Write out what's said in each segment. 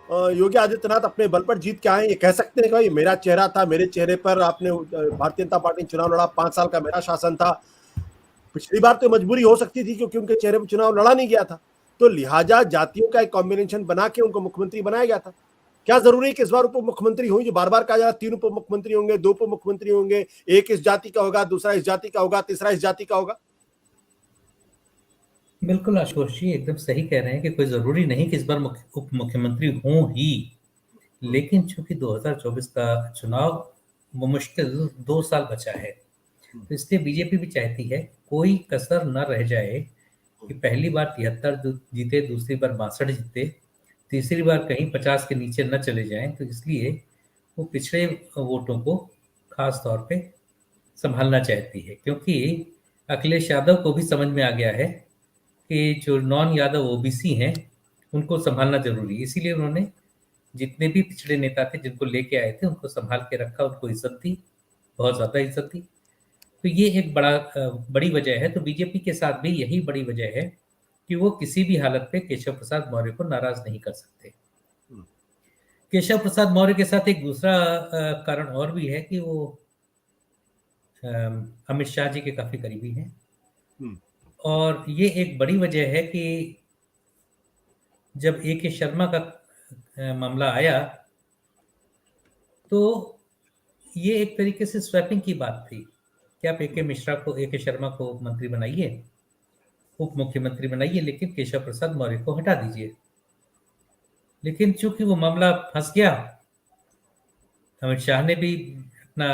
योगी आदित्यनाथ अपने बल पर जीत के आए, ये कह सकते हैं कि भाई मेरा चेहरा था, मेरे चेहरे पर आपने भारतीय जनता पार्टी चुनाव लड़ा, 5 साल का मेरा शासन था। पिछली बार तो मजबूरी हो सकती थी क्योंकि उनके चेहरे पर चुनाव लड़ा नहीं गया था, तो लिहाजा जातियों का एक कॉम्बिनेशन बना के उनको मुख्यमंत्री बनाया गया था। क्या जरूरी है कि इस बार उप मुख्यमंत्री हो, जो बार बार कहा जा रहा 3 उप मुख्यमंत्री होंगे, 2 उप मुख्यमंत्री होंगे, एक इस जाति का होगा, दूसरा इस जाति का होगा, तीसरा इस जाति का होगा। बिल्कुल आशुतोष जी एकदम सही कह रहे हैं कि कोई जरूरी नहीं कि इस बार उप मुख्यमंत्री हों ही। लेकिन चूंकि 2024 का चुनाव वो मुश्किल 2 साल बचा है, तो इसलिए बीजेपी भी चाहती है कोई कसर न रह जाए कि पहली बार 73 जीते, दूसरी बार 62 जीते, तीसरी बार कहीं 50 के नीचे न चले जाएं। तो इसलिए वो पिछड़े वोटों को खास तौर पे संभालना चाहती है, क्योंकि अखिलेश यादव को भी समझ में आ गया है कि जो नॉन यादव ओबीसी हैं उनको संभालना जरूरी है। इसीलिए उन्होंने जितने भी पिछड़े नेता थे जिनको लेके आए थे उनको संभाल के रखा, उनको इज्जत दी, बहुत ज्यादा इज्जत दी। तो ये एक बड़ी वजह है। तो बीजेपी के साथ भी यही बड़ी वजह है कि वो किसी भी हालत पे केशव प्रसाद मौर्य को नाराज नहीं कर सकते। केशव प्रसाद मौर्य के साथ एक दूसरा कारण और भी है कि वो अमित शाह जी के काफी करीबी हैं। और ये एक बड़ी वजह है कि जब ए के शर्मा का मामला आया तो ये एक तरीके से स्वैपिंग की बात थी कि आप ए के शर्मा को मंत्री बनाइए, उप मुख्यमंत्री बनाइए, लेकिन केशव प्रसाद मौर्य को हटा दीजिए। लेकिन चूंकि वो मामला फंस गया, अमित शाह ने भी अपना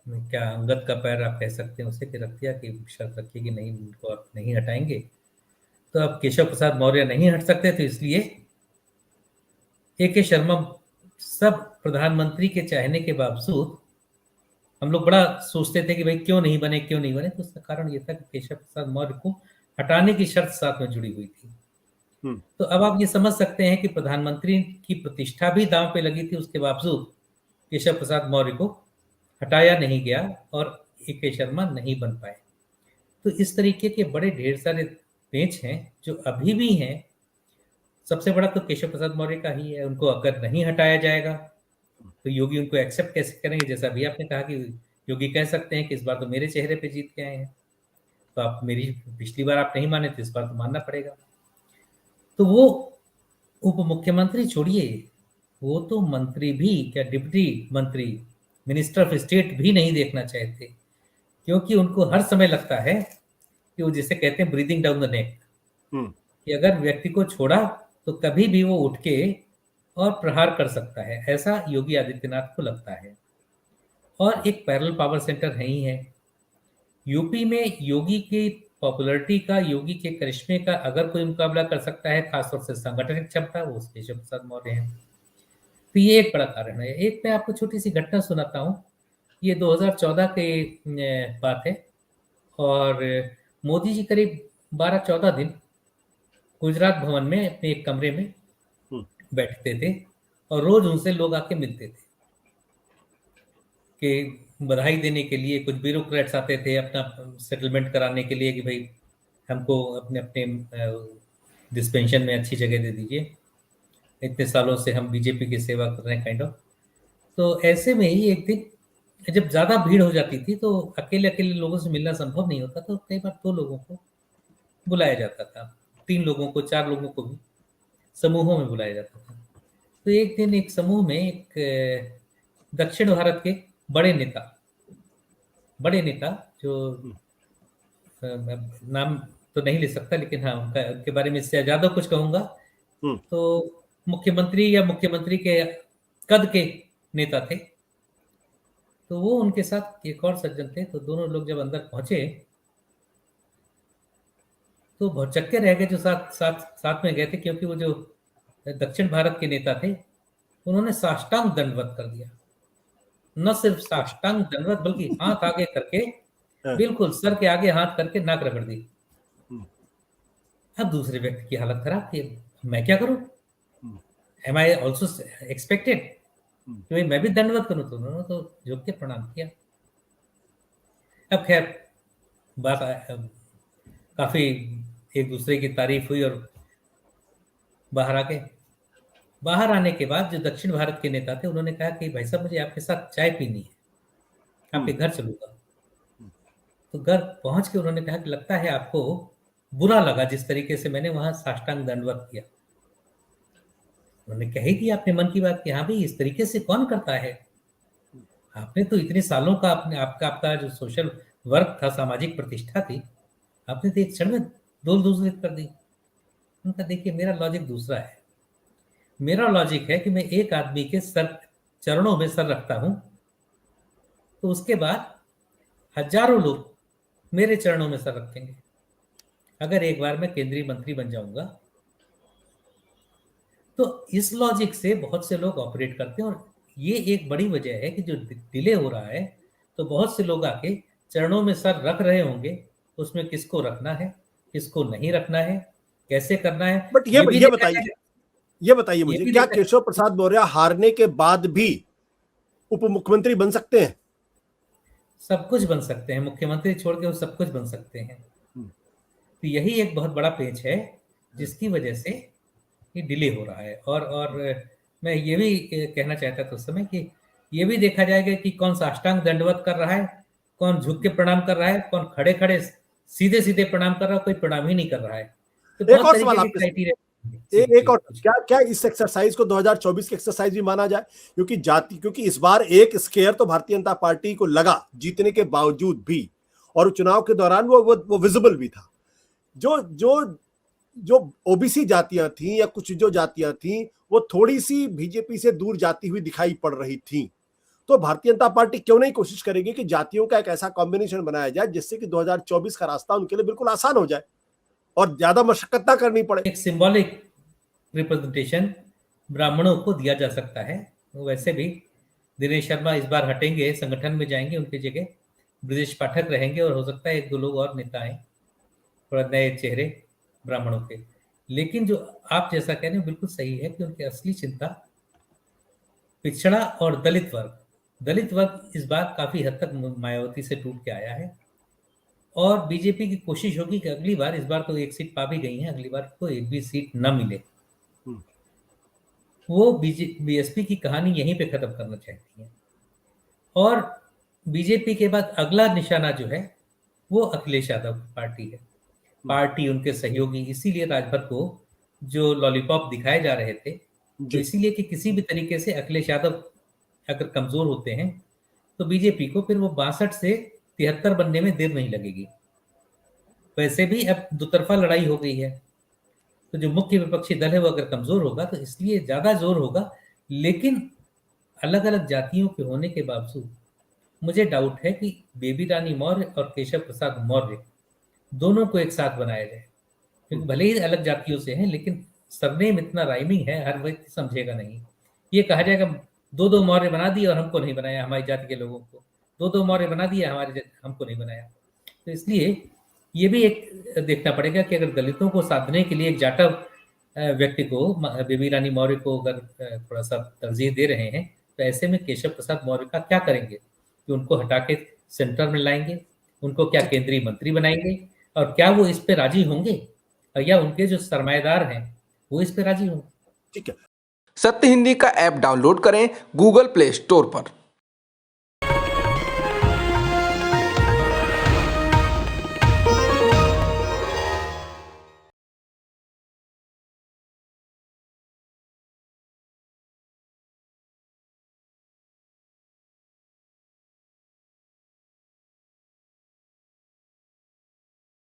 क्या अंगद का पैर आप कह सकते हैं उसे कि रख दिया कि शर्त रखिए कि नहीं, उनको आप नहीं हटाएंगे। तो अब केशव प्रसाद मौर्य नहीं हट सकते, तो इसलिए ए के शर्मा सब प्रधानमंत्री के चाहने के बावजूद हम लोग बड़ा सोचते थे कि भाई क्यों नहीं बने, क्यों नहीं बने। तो उसका कारण ये था कि केशव प्रसाद मौर्य को हटाने की शर्त साथ में जुड़ी हुई थी। तो अब आप ये समझ सकते हैं कि प्रधानमंत्री की प्रतिष्ठा भी दांव पे लगी थी, उसके बावजूद केशव प्रसाद मौर्य को हटाया नहीं गया और ए के शर्मा नहीं बन पाए। तो इस तरीके के बड़े ढेर सारे पेच हैं जो अभी भी हैं। सबसे बड़ा तो केशव प्रसाद मौर्य का ही है। उनको अगर नहीं हटाया जाएगा तो योगी उनको एक्सेप्ट कैसे करेंगे? जैसा अभी आपने कहा कि योगी कह सकते हैं कि इस बार तो मेरे चेहरे पे जीत के आए हैं, तो आप मेरी पिछली बार आप नहीं माने तो इस बार तो मानना पड़ेगा। तो वो उप मुख्यमंत्री छोड़िए, वो तो मंत्री भी क्या, डिप्टी मंत्री, मिनिस्टर ऑफ स्टेट भी नहीं देखना चाहते, क्योंकि उनको हर समय लगता है कि वो जिसे कहते हैं ब्रीदिंग डाउन द नेक, कि अगर व्यक्ति को छोड़ा तो कभी भी वो उठ के और प्रहार कर सकता है, ऐसा योगी आदित्यनाथ को लगता है। और एक पैरेलल पावर सेंटर है ही है यूपी में। योगी की पॉपुलैरिटी का, योगी के करिश्मे का अगर कोई मुकाबला कर सकता है, खासतौर से सांगठनिक क्षमता, वो केशव प्रसाद मौर्य हैं। तो ये एक बड़ा कारण है। एक मैं आपको छोटी सी घटना सुनाता हूँ। ये 2014 के बात है, और मोदी जी करीब 12-14 दिन गुजरात भवन में अपने एक कमरे में बैठते थे, और रोज उनसे लोग आके मिलते थे कि बधाई देने के लिए। कुछ ब्यूरोक्रेट्स आते थे अपना सेटलमेंट कराने के लिए कि भाई हमको अपने अपने डिस्पेंशन में अच्छी जगह दे दीजिए, इतने सालों से हम बीजेपी की सेवा कर रहे हैं, काइंड ऑफ। तो ऐसे में ही एक दिन जब ज्यादा भीड़ हो जाती थी तो अकेले अकेले लोगों से मिलना संभव नहीं होता, तो कई बार 2 लोगों को बुलाया जाता था, 3 लोगों को, 4 लोगों को भी समूहों में बुलाया जाता था। तो एक दिन एक समूह में एक दक्षिण भारत के बड़े नेता, जो मैं नाम तो नहीं ले सकता, लेकिन हाँ उनके बारे में इससे ज्यादा कुछ कहूंगा तो मुख्यमंत्री या मुख्यमंत्री के कद के नेता थे। तो वो उनके साथ एक और सज्जन थे। तो दोनों लोग जब अंदर पहुंचे तो भौचक्के रह गए जो साथ साथ साथ में गए थे, क्योंकि वो जो दक्षिण भारत के नेता थे उन्होंने साष्टांग दंडवत कर दिया। न सिर्फ साष्टांग दंडवत बल्कि हाथ आगे करके, बिल्कुल सर के आगे हाथ करके नाक रगड़ दी। अब दूसरे व्यक्ति की हालत खराब थी, मैं क्या करूं? एम आई ऑल्सो एक्सपेक्टेड कि भाई मैं भी दंडवत करूं? तो उन्होंने तो झुक के प्रणाम किया। अब खैर बात काफी एक दूसरे की तारीफ हुई और बाहर आ गए। बाहर आने के बाद जो दक्षिण भारत के नेता थे उन्होंने कहा कि भाई साहब मुझे आपके साथ चाय पीनी है, आपके घर चलूंगा। तो घर पहुंच के उन्होंने कहा कि लगता है आपको बुरा लगा जिस तरीके से मैंने वहां साष्टांग दंडवत किया। उन्होंने कही कि आपने मन की बात की, हाँ भाई इस तरीके से कौन करता है, आपने तो इतने सालों का अपने आपका आपका जो सोशल वर्क था, सामाजिक प्रतिष्ठा थी, आपने तो एक क्षण में डोल दूसरित कर दी। उनका देखिए मेरा लॉजिक दूसरा है, मेरा लॉजिक है कि मैं एक आदमी के सर चरणों में सर रखता हूं तो उसके बाद हजारों लोग मेरे चरणों में सर रखेंगे। अगर एक बार मैं केंद्रीय मंत्री बन जाऊंगा तो इस लॉजिक से बहुत से लोग ऑपरेट करते हैं, और ये एक बड़ी वजह है कि जो डिले हो रहा है तो बहुत से लोग आके चरणों में सर रख रहे होंगे, उसमें किसको रखना है किसको नहीं रखना है, कैसे करना है, बट ये भी देखा जाएगा। ये बताइए ये मुझे, भी क्या देखा, केशव प्रसाद मौर्य हारने के बाद भी उप मुख्यमंत्री बन सकते हैं? सब कुछ बन सकते हैं, मुख्यमंत्री छोड़ के वो सब कुछ बन सकते हैं। तो यही एक बहुत बड़ा पेच है जिसकी वजह से ये डिले हो रहा है। और मैं ये भी कहना चाहता था उस समय कि ये भी देखा जाएगा कि कौन साष्टांग दंडवत कर रहा है, कौन झुक के प्रणाम कर रहा है, कौन खड़े खड़े सीधे सीधे प्रणाम कर रहा है, कोई प्रणाम ही नहीं कर रहा है। तो एक बहुत और तरीके सवाल के आपके क्राइटेरिया। एक और, क्या क्या इस एक्सरसाइज को 2024 की एक्सरसाइज भी माना जाए? क्योंकि इस बार एक स्केयर तो भारतीय जनता पार्टी को लगा जीतने के बावजूद भी, और चुनाव के दौरान वो विजिबल भी था। जो जो जो ओबीसी जातियां थी या कुछ जो जातियां थी वो थोड़ी सी बीजेपी से दूर जाती हुई दिखाई पड़ रही थी। तो भारतीय जनता पार्टी क्यों नहीं कोशिश करेगी कि जातियों का एक ऐसा कॉम्बिनेशन बनाया जाए जिससे कि 2024 का रास्ता उनके लिए बिल्कुल आसान हो जाए और ज्यादा मशक्कत ना करनी पड़े। एक सिंबॉलिक रिप्रेजेंटेशन ब्राह्मणों को दिया जा सकता है। वैसे भी दिनेश शर्मा इस बार हटेंगे, संगठन में जाएंगे, उनकी जगह ब्रजेश पाठक रहेंगे, और हो सकता है एक दो लोग और नेता आए, थोड़ा नए चेहरे ब्राह्मणों के। लेकिन जो आप जैसा कह रहे हैं बिल्कुल सही है कि उनकी असली चिंता पिछड़ा और दलित वर्ग इस बार काफी हद तक मायावती से टूट के आया है, और बीजेपी की कोशिश होगी कि अगली बार, इस बार तो एक सीट पा भी गई है, अगली बार को एक भी सीट न मिले। वो बीएसपी की कहानी यहीं पे खत्म करना चाहती है। और बीजेपी के बाद अगला निशाना जो है वो अखिलेश यादव की पार्टी है, पार्टी उनके सहयोगी। इसीलिए राजभर को जो लॉलीपॉप दिखाए जा रहे थे तो इसीलिए कि किसी भी तरीके से अखिलेश यादव अगर कमजोर होते हैं तो बीजेपी को फिर वो 62 से 73 बनने में देर नहीं लगेगी। वैसे भी अब दुतरफा लड़ाई हो गई है, तो जो मुख्य विपक्षी दल है वो अगर कमजोर होगा तो इसलिए ज्यादा जोर होगा। लेकिन अलग अलग जातियों के होने के बावजूद मुझे डाउट है कि बेबी रानी मौर्य और केशव प्रसाद मौर्य दोनों को एक साथ बनाया जाए, क्योंकि भले ही अलग जातियों से हैं लेकिन सरनेम इतना राइमिंग है हर व्यक्ति समझेगा नहीं। ये कहा जाएगा दो दो मौर्य बना दिए और हमको नहीं बनाया, हमारी जाति के लोगों को दो दो मौर्य बना दिया, हमको नहीं बनाया। तो इसलिए ये भी एक देखना पड़ेगा कि अगर दलितों को साधने के लिए एक जाटव व्यक्ति को, बेबी रानी मौर्य को अगर थोड़ा सा तरजीह दे रहे हैं तो ऐसे में केशव प्रसाद मौर्य का क्या करेंगे कि उनको हटा के सेंटर में लाएंगे, उनको क्या केंद्रीय मंत्री बनाएंगे, और क्या वो इस पे राजी होंगे, या उनके जो सरमाएदार हैं वो इस पे राजी होंगे? ठीक है। सत्य हिंदी का ऐप डाउनलोड करें गूगल प्ले स्टोर पर।